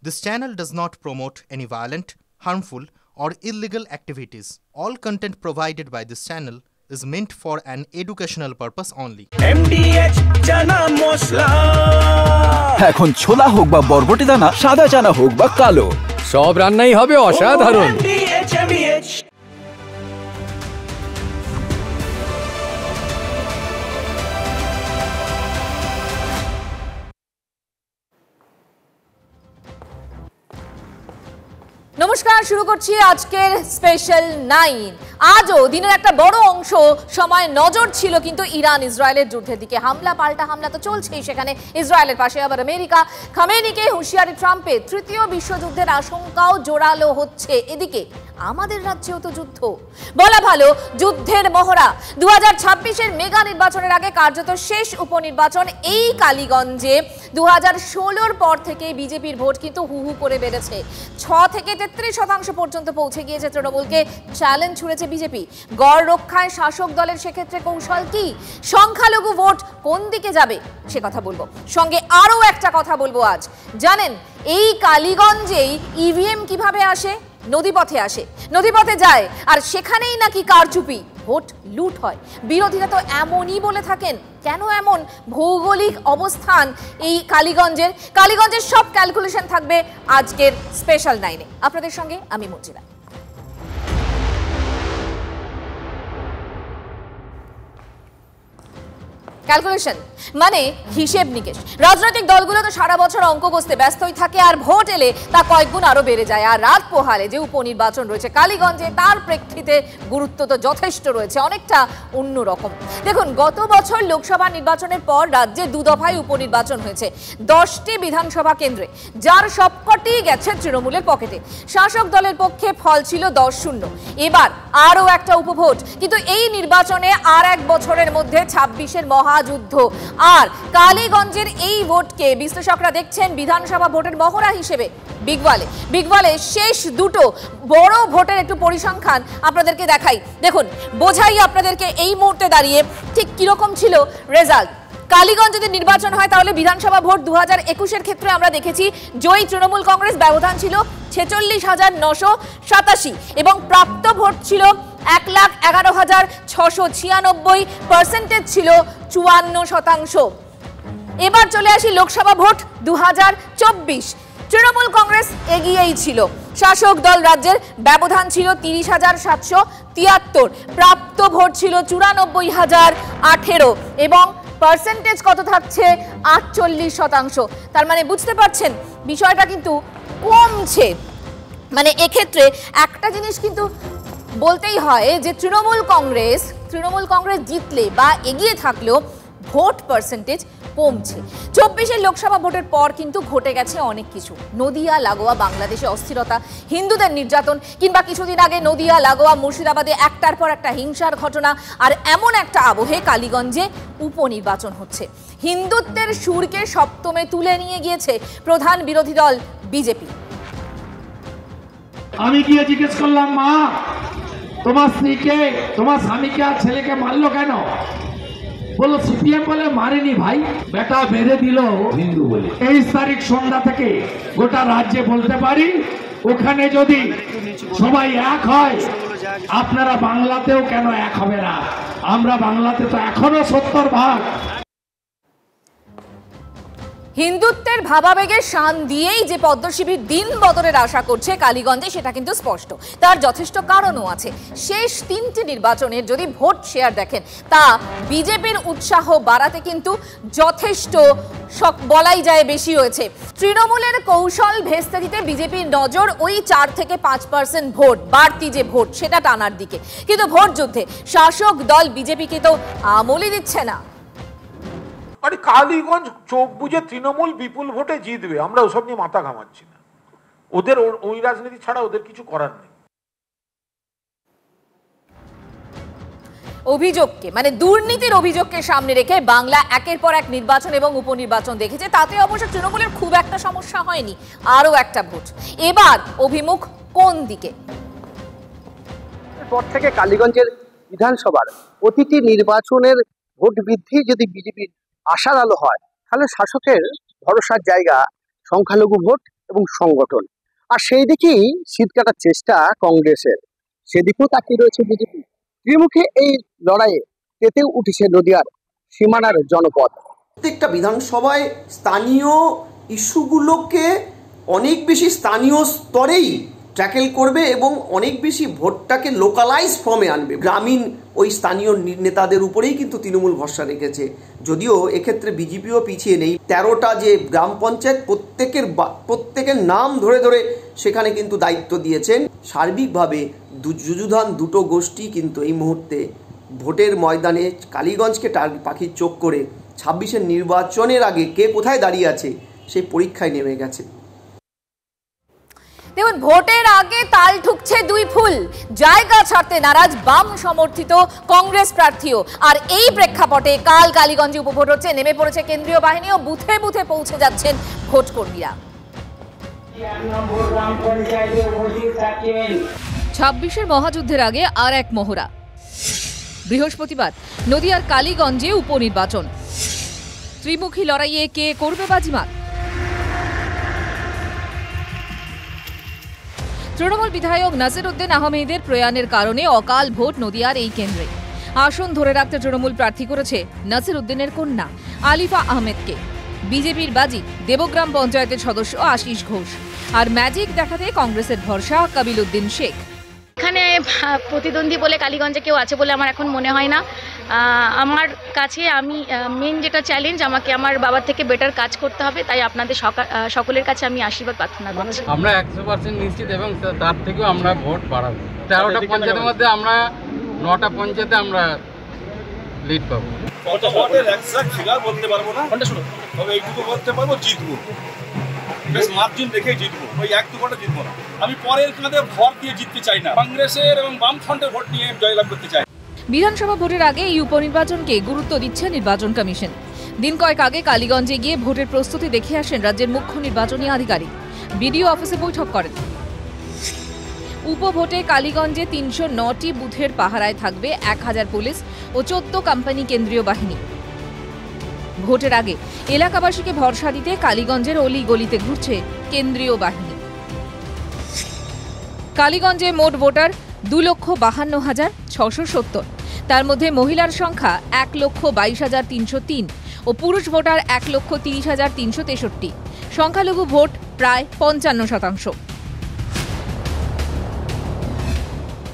This channel does not promote any violent, harmful, or illegal activities. All content provided by this channel is meant for an educational purpose only. MDH chana masala এখন ছোলা হোক বা বরবটি দানা, সাদা চানা হোক বা কালো, সব রান্নাই হবে অসাধারণ। MDH নমস্কার, শুরু করছি আজকের স্পেশাল 9। আজও দিনের একটা বড় অংশ সময় নজর ছিল কিন্তু ইরান ইসরায়েলের যুদ্ধের দিকে। হামলা পাল্টা হামলা তো চলছেই, সেখানে ইসরায়েলের পাশে আবার আমেরিকা। খামেনিকে হুঁশিয়ারি ট্রাম্পের, তৃতীয় বিশ্বযুদ্ধের আশঙ্কাও জোরালো হচ্ছে। এদিকে আমাদের রাজ্যেও তো যুদ্ধ, বলা ভালো যুদ্ধের মহড়া। 2026-এর মেগা নির্বাচনের আগে কার্যত শেষ উপনির্বাচন এই কালীগঞ্জে। 2016-র পর থেকে বিজেপির ভোট কিন্তু হু হু করে বেড়েছে। 6 থেকে 33% পর্যন্ত পৌঁছে গিয়েছে তৃণমূলকে চ্যালেঞ্জ ছুড়েছে বিজেপি। গড় রক্ষায় শাসক দলের সেক্ষেত্রে কৌশল কি? সংখ্যালঘু ভোট কোন দিকে যাবে সে কথা বলবো, সঙ্গে আরও একটা কথা বলবো আজ। জানেন এই কালীগঞ্জেই ইভিএম কিভাবে আসে? নদীপথে আসে, নদীপথে যায়, আর সেখানেই নাকি কারচুপি, ভোট লুট হয়। বিরোধীরা তো এমনই বলে থাকেন। কেন এমন? ভৌগোলিক অবস্থান এই কালীগঞ্জের সব ক্যালকুলেশন থাকবে আজকের স্পেশাল 9-এ। আপনাদের সঙ্গে আমি মর্জিনা। ক্যালকুলেশন মানে হিসেব নিকেশ। রাজনৈতিক দলগুলো তো সারা বছর অঙ্ক কষতে ব্যস্তই থাকে, আর ভোট এলে তা কয়েকগুণ আরো বেড়ে যায়। আর রাত পোহালে যে উপনির্বাচন রয়েছে কালীগঞ্জে, তার প্রেক্ষিতে গুরুত্ব তো যথেষ্ট রয়েছে, অনেকটা অন্যরকম। দেখুন, গত বছর লোকসভা নির্বাচনের পর রাজ্যে 2 দফায় উপনির্বাচন হয়েছে 10টি বিধানসভা কেন্দ্রে, যার সবকটি গেছে তৃণমূলের পকেটে। শাসক দলের পক্ষে ফল ছিল 10-0। এবার আরও একটা উপভোট, কিন্তু এই নির্বাচনে আর এক বছরের মধ্যে 26-এর যুদ্ধ। আর কালীগঞ্জের এই ভোটকে বিশ্লেষকরা দেখছেন বিধানসভা ভোটের মহড়া হিসেবে। বিগওয়ালে শেষ দুটো বড় ভোটের একটু পরিসংখ্যান আপনাদেরকে দেখাই। দেখুন, বোঝাই আপনাদেরকে এই মুহূর্তে দাঁড়িয়ে ঠিক কিরকম ছিল রেজাল্ট। কালীগঞ্জ যদি নির্বাচন হয় তাহলে বিধানসভা ভোট 2021-এর ক্ষেত্রে আমরা দেখেছি জয়ী তৃণমূল কংগ্রেস, ব্যবধান ছিল 46,987 এবং প্রাপ্ত ভোট ছিল 1,11,696, পার্সেন্টেজ ছিল 54%। এবার চলে আসি লোকসভা ভোট 2024। তৃণমূল কংগ্রেস এগিয়েই ছিল, শাসক দল রাজ্যের ব্যবধান ছিল 30,773, প্রাপ্ত ভোট ছিল 94,018 এবং পার্সেন্টেজ কত থাকছে? 48%। তার মানে বুঝতে পারছেন বিষয়টা কিন্তু কমছে। মানে এক্ষেত্রে একটা জিনিস কিন্তু বলতেই হয় যে তৃণমূল কংগ্রেস জিতলে বা এগিয়ে থাকলেও ভোট পার্সেন্টেজ কমছে। 24-এর লোকসভা ভোটের পর কিন্তু ঘটে গেছে অনেক কিছু। নদিয়া লাগোয়া বাংলাদেশে অস্থিরতা, হিন্দুদের নির্যাতন, কিংবা কিছুদিন আগে নদিয়া লাগোয়া মুর্শিদাবাদে একটার পর একটা হিংসার ঘটনা। আর এমন একটা আবহে কালীগঞ্জে উপনির্বাচন হচ্ছে। হিন্দুত্বের সুরকে সপ্তমে তুলে নিয়ে গিয়েছে প্রধান বিরোধী দল বিজেপি। আমি গিয়ে জিজ্ঞেস করলাম, মা তোমার স্ত্রীকে, তোমার স্বামীকে আর ছেলেকে মারলো কেন? বললো সিপিএম বলে মারেনি ভাই, বেটা বেঁধে দিল হিন্দু বলে। 23 তারিখ সন্ধ্যা থেকে গোটা রাজ্যে বলতে পারি, ওখানে যদি সবাই এক হয়, আপনারা বাংলাতেও কেন এক হবে না? আমরা বাংলাতে তো এখনো 70 ভাগ। হিন্দুত্বের ভাবাবেগের শান দিয়েই যে পদ্ম শিবির দিন বদলের আশা করছে কালীগঞ্জে, সেটা কিন্তু স্পষ্ট। তার যথেষ্ট কারণও আছে। শেষ 3টি নির্বাচনের যদি ভোট শেয়ার দেখেন, তা বিজেপির উৎসাহ বাড়াতে কিন্তু যথেষ্ট বলাই যায় বেশি হয়েছে। তৃণমূলের কৌশল ভেস্তে দিতে বিজেপির নজর ওই 4 থেকে 5% ভোট, বাড়তি যে ভোট সেটা টানার দিকে। কিন্তু ভোট যুদ্ধে শাসক দল বিজেপিকে তো আমলই দিচ্ছে না। আরে কালীগঞ্জ চোখ বুঝে তৃণমূল বিপুল ভোটে জিতবে, আমরা ওসব নিয়ে মাথা ঘামাচ্ছি না। ওদের ওই রাজনীতি ছাড়া ওদের কিছু করার নেই। অভিযোগকে, মানে দুর্নীতির অভিযোগকে সামনে রেখে বাংলা একের পর এক নির্বাচন এবং উপনির্বাচন দেখেছে। তাতে অবশ্য তৃণমূলের খুব একটা সমস্যা হয়নি। আরও একটা ভোট, এবার অভিমুখ কোন দিকে? পর থেকে কালীগঞ্জের বিধানসভার প্রতিটি নির্বাচনের ভোট বৃদ্ধি যদি বিজেপির আশার আলো হয়, তাহলে শাসকের ভরসার জায়গা সংখ্যালঘু ভোট এবং সংগঠন। আর সেই দিকেই শীত কাটার চেষ্টা কংগ্রেসের, সেদিকেও তাকিয়ে রয়েছে বিজেপি। ত্রিমুখী এই লড়াইয়ে তেতেও উঠেছে নদিয়ার সীমানার জনপদ। প্রত্যেকটা বিধানসভায় স্থানীয় ইস্যুগুলোকে অনেক বেশি স্থানীয় স্তরেই ট্যাকেল করবে এবং অনেক বেশি ভোটটাকে লোকালাইজ ফর্মে আনবে। গ্রামীণ ওই স্থানীয় নেতাদের উপরেই কিন্তু তৃণমূল ভরসা রেখেছে, যদিও এক্ষেত্রে বিজেপিও পিছিয়ে নেই। 13টা যে গ্রাম পঞ্চায়েত প্রত্যেকের নাম ধরে ধরে সেখানে কিন্তু দায়িত্ব দিয়েছেন। সার্বিকভাবে যুযুধান দুটো গোষ্ঠী কিন্তু এই মুহূর্তে ভোটের ময়দানে কালীগঞ্জকে পাখির চোখ করে 26-এর নির্বাচনের আগে কে কোথায় দাঁড়িয়ে আছে সেই পরীক্ষায় নেমে গেছে। দেখুন, ভোটের আগে তাল ঠুকছে দুই ফুল, জায়গা ছাড়তে নারাজ বাম সমর্থিত কংগ্রেস প্রার্থীও। আর এই প্রেক্ষাপটে কাল কালীগঞ্জে উপভোট হচ্ছে, নেমে পড়েছে কেন্দ্রীয় বাহিনীও, বুথে বুথে পৌঁছে যাচ্ছেন ভোট কর্মীরা। 26-এর মহাযুদ্ধের আগে আর এক মহড়া। বৃহস্পতিবার নদিয়ার কালীগঞ্জে উপনির্বাচন, ত্রিমুখী লড়াইয়ে কে করবে বাজিমাত? তৃণমূল বিধায়ক নাসিরউদ্দিন আহমেদের প্রয়াণের কারণে অকাল ভোট নদিয়ার এই কেন্দ্রে। আসন ধরে রাখতে তৃণমূল প্রার্থী করেছে নাসিরউদ্দিনের কন্যা আলিফা আহমেদকে। বিজেপির বাজি দেবগ্রাম পঞ্চায়েতের সদস্য আশিস ঘোষ। আর ম্যাজিক দেখাতে কংগ্রেসের ভরসা কাবিল উদ্দিন শেখ। এখানে প্রতিদ্বন্দ্বী বলে কালীগঞ্জে কেউ আছে বলে আমার এখন মনে হয় না। আমার কাছে মেন যেটা চ্যালেঞ্জ, আমাকে আমার বাবার থেকে বেটার কাজ করতে হবে, তাই আপনাদের সকলের কাছে আমি আশীর্বাদ প্রার্থনা করছি। আমরা 100% নিশ্চিত এবং তার থেকেও আমরা ভোট বাড়াবো। 13টা পঞ্চায়েতের মধ্যে আমরা 9টা পঞ্চায়েতে আমরা লিড পাবো। কত ভোটের এক্সাক্ট ফিগার বলতে পারবো না, তবে এইটুকু বলতে পারবো জিতবো, বেশ মার্জিন রেখে জিতবো, ওই 1-2 ভোটে জিতবো না। আমি পরের কাঁধে ভর দিয়ে জিততে চাই না, কংগ্রেসের এবং বামফ্রন্টের ভোট নিয়ে জয়লাভ করতে চাই। বিধানসভা ভোটের আগে এই উপনির্বাচনকে গুরুত্ব দিচ্ছে নির্বাচন কমিশন। দিন কয়েক আগে কালীগঞ্জে গিয়ে ভোটের প্রস্তুতি দেখে আসেন রাজ্যের মুখ্য নির্বাচনী আধিকারিক। বিডিও অফিসে বৈঠক করেন। উপভোটে কালীগঞ্জে 309টি বুথের পাহারায় থাকবে 1000 পুলিশ ও 14 কোম্পানি কেন্দ্রীয় বাহিনী। ভোটের আগে এলাকাবাসীকে ভরসা দিতে কালীগঞ্জের অলি গলিতে ঘুরছে কেন্দ্রীয় বাহিনী। কালীগঞ্জে মোট ভোটার 2,52,670। তার মধ্যে মহিলার সংখ্যা 1,22,303 ও পুরুষ ভোটার 1,30,363। সংখ্যালঘু ভোট প্রায় 55%।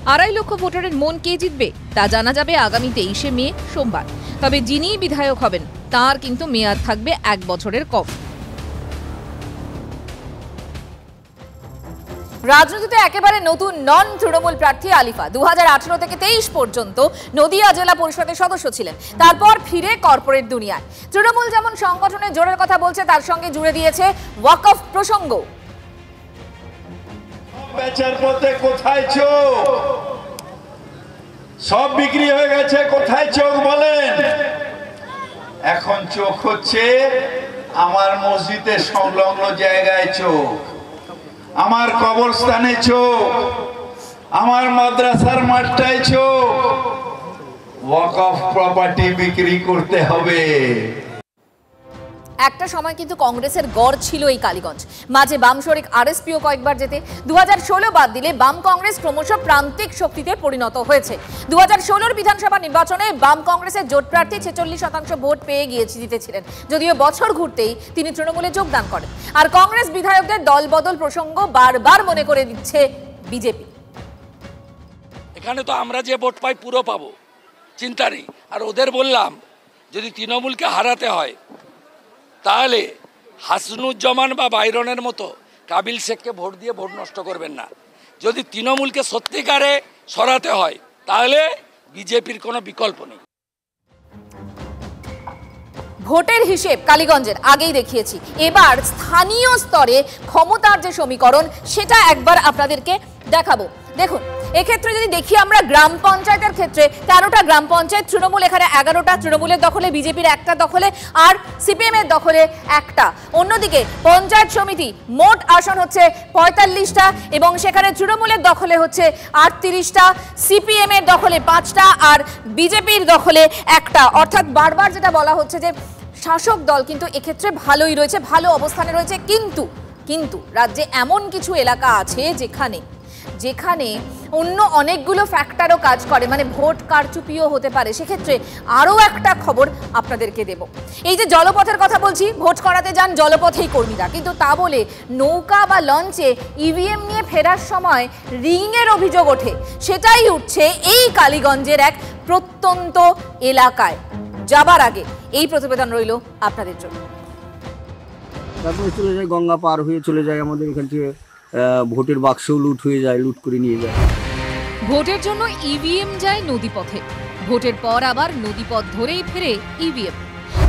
2.5 লক্ষ ভোটারের মন কে জিতবে তা জানা যাবে আগামী 23শে মে সোমবার। তবে যিনি বিধায়ক হবেন তার কিন্তু মেয়াদ থাকবে 1 বছরের কম। রাজনীতিতে একেবারে নতুন নন তৃণমূল প্রার্থী আলিফা 2018 থেকে 23 পর্যন্ত নদিয়া জেলা পরিষদের সদস্য ছিলেন। তারপর ফিরে কর্পোরেট দুনিয়ায়। তৃণমূল যেমন সংগঠনের জোরের কথা বলছে, তার সঙ্গে জুড়ে দিয়েছে ওয়াকফ প্রসঙ্গ। বেচার পথে কোথায় চোখ? সব বিক্রি হয়ে গেছে, কোথায় চোখ বলেন? এখন চোখ হচ্ছে আমার মসজিদের সংলগ্ন জায়গায় চোখ, আমার কবরস্থানে চোখ, আমার মাদ্রাসার মাঠটায় চোখ। ওয়াকফ প্রপার্টি বিক্রি করতে হবে। একটা সময় কিন্তু কংগ্রেসের গড় ছিল এই কালীগঞ্জ। মাঝে বাম শরিক আরএসপিও কয়েকবার যেতে। 2016 বাদ দিলে বাম কংগ্রেস ক্রমশ প্রান্তিক শক্তিতে পরিণত হয়েছে। 2016 বিধানসভা নির্বাচনে বাম কংগ্রেসের জোট প্রার্থী 46% ভোট পেয়ে জিতেছিলেন, যদিও বছর ঘুরতেই তিনি তৃণমূলে যোগদান করেন। আর কংগ্রেস বিধায়কদের দলবদল প্রসঙ্গ বারবার মনে করে দিচ্ছে বিজেপি। এখানে তো আমরা যে ভোট পাই পুরো পাবো, চিন্তা নেই। আর ওদের বললাম, যদি তৃণমূলকে হারাতে হয় তাহলে হাসনুজ্জামান বা বাইরনের মতো কাবিল শেখকে ভোট দিয়ে ভোট নষ্ট করবেন না। যদি তৃণমূলকে সত্যিকারে সরাতে হয় তাহলে বিজেপির কোনো বিকল্প নেই। ভোটের হিসেব কালীগঞ্জের আগেই দেখিয়েছি। এবার স্থানীয় স্তরে ক্ষমতার যে সমীকরণ সেটা একবার আপনাদেরকে দেখাবো। দেখুন, এক্ষেত্রে যদি দেখি আমরা গ্রাম পঞ্চায়েতের ক্ষেত্রে 13টা গ্রাম পঞ্চায়েত, তৃণমূল এখানে 11টা, তৃণমূলের দখলে, বিজেপির 1টা দখলে, আর সিপিএম এর দখলে 1টা। অন্যদিকে পঞ্চায়েত সমিতি মোট আসন হচ্ছে 45টা এবং সেখানে তৃণমূলের দখলে হচ্ছে 38টা, সিপিএম এর দখলে 5টা আর বিজেপির দখলে 1টা। অর্থাৎ বারবার যেটা বলা হচ্ছে যে শাসক দল কিন্তু এক্ষেত্রে ভালোই রয়েছে, ভালো অবস্থানে রয়েছে। কিন্তু কিন্তু রাজ্যে এমন কিছু এলাকা আছে যেখানে অন্য অনেকগুলো ফ্যাক্টরও কাজ করে, মানে ভোট কারচুপিও হতে পারে। সেক্ষেত্রে আরও একটা খবর আপনাদেরকে দেব। এই যে জলপথের কথা বলছি, ভোট করাতে যান জলপথেই কর্মীরা, কিন্তু তা বলে নৌকা বা লঞ্চে ইভিএম নিয়ে ফেরার সময় রিংয়ের অভিযোগ ওঠে। সেটাই উঠছে এই কালীগঞ্জের এক প্রত্যন্ত এলাকায়। যাবার আগে এই প্রতিবেদন রইল আপনাদের জন্য। তারপরে চলে যায়, গঙ্গা পার হয়ে চলে যায়, আমাদের এখান থেকে ভোটের বাক্সও লুট হয়ে যায়, লুট করে নিয়ে যায়। ভোটের জন্য ইভিএম যায় নদীপথে, ভোটের পর আবার নদীপথ ধরেই ফেরে ইভিএম।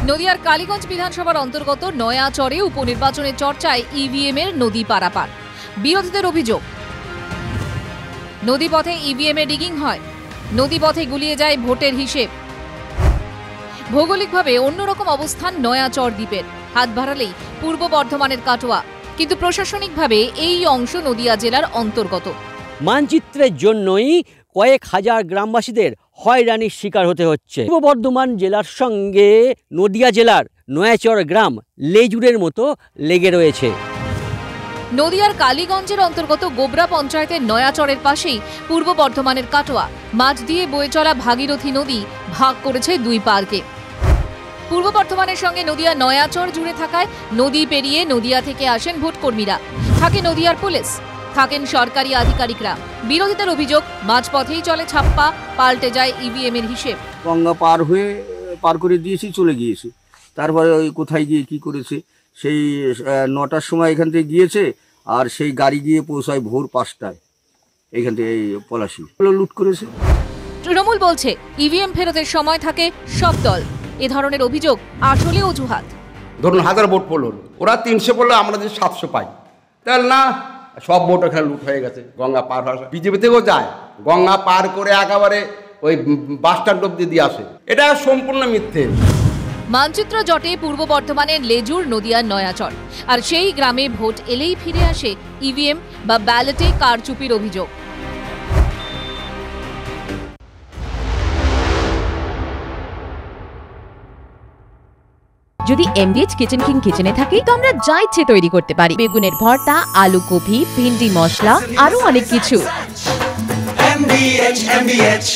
নদিয়ার কালীগঞ্জ বিধানসভার অন্তর্গত নয়াচরে উপনির্বাচনের চর্চায় ইভিএম এর নদী পারাপার। বিরোধীদের অভিযোগ, নদীপথে ইভিএম এ ডিগিং হয়, নদীপথে গুলিয়ে যায় ভোটের হিসেব। ভৌগোলিকভাবে অন্যরকম অবস্থান নয়াচর দ্বীপের, হাত বাড়ালেই পূর্ব বর্ধমানের কাটোয়া, কিন্তু প্রশাসনিকভাবে এই অংশ নদিয়া জেলার অন্তর্গত। মানচিত্রের জন্যই কয়েক হাজার গ্রামবাসীদের হয়রানির শিকার হতে হচ্ছে। পূর্ব বর্ধমান জেলার সঙ্গে নদিয়া জেলার নয়াচর গ্রাম লেজুরের মতো লেগে রয়েছে। নদিয়ার কালীগঞ্জের অন্তর্গত গোবরা পঞ্চায়েতের নয়াচরের পাশেই পূর্ব বর্ধমানের কাটোয়া। মাঝ দিয়ে বয়ে চলা ভাগীরথী নদী ভাগ করেছে দুই পার্কে। পূর্ব বর্ধমানের সঙ্গে নদিয়া নয়াচর জুড়ে থাকায় নদী পেরিয়ে নদিয়া থেকে আসেন ভোটকর্মীরা। থাকে নদিয়ার পুলিশ, থাকেন সরকারি আধিকারিকরা। বিরোধীদের অভিযোগ, মাঝপথেই চলে ছাপ্পা, পাল্টে যায় ইভিএম এর হিসেব। গঙ্গা পার করে দিয়েছি, চলে গিয়েছি। তারপরে ওই কোথায় গিয়ে কি করেছে, সেই 9টার সময় এখান থেকে গিয়েছে, আর সেই গাড়ি গিয়ে পৌঁছায় ভোর 5টায় এখান থেকে পলাশি লুট করেছে। তৃণমূল বলছে ইভিএম ফেরতের সময় থাকে সব দল। এ ধরনের অভিযোগ আসলে অজুহাত। ধরুন 1000 ভোট পড়ল, ওরা 300 পড়লে আমরা যদি 700 পাই, তাহলে না সব ভোট এখানে লুট হয়ে গেছে। গঙ্গা পার হওয়া বিজেপি থেকেও যায়, গঙ্গা পার করে একেবারে ওই বাস স্ট্যান্ড অব্দি দিয়ে আসে। এটা সম্পূর্ণ মিথ্যে। মানচিত্র জটে পূর্ব বর্ধমানের লেজুর, নদিয়ার নয়াচর, আর সেই গ্রামে ভোট এলেই ফিরে আসে ইভিএম বা ব্যালটে কারচুপির অভিযোগ। যদি এমডিএইচ কিচেন কিং কিচেনে থাকি তো আমরা যা ইচ্ছে তৈরি করতে পারি। বেগুনের ভর্তা, আলু কপি, ভিন্ডি মশলা, আরো অনেক কিছু। MDH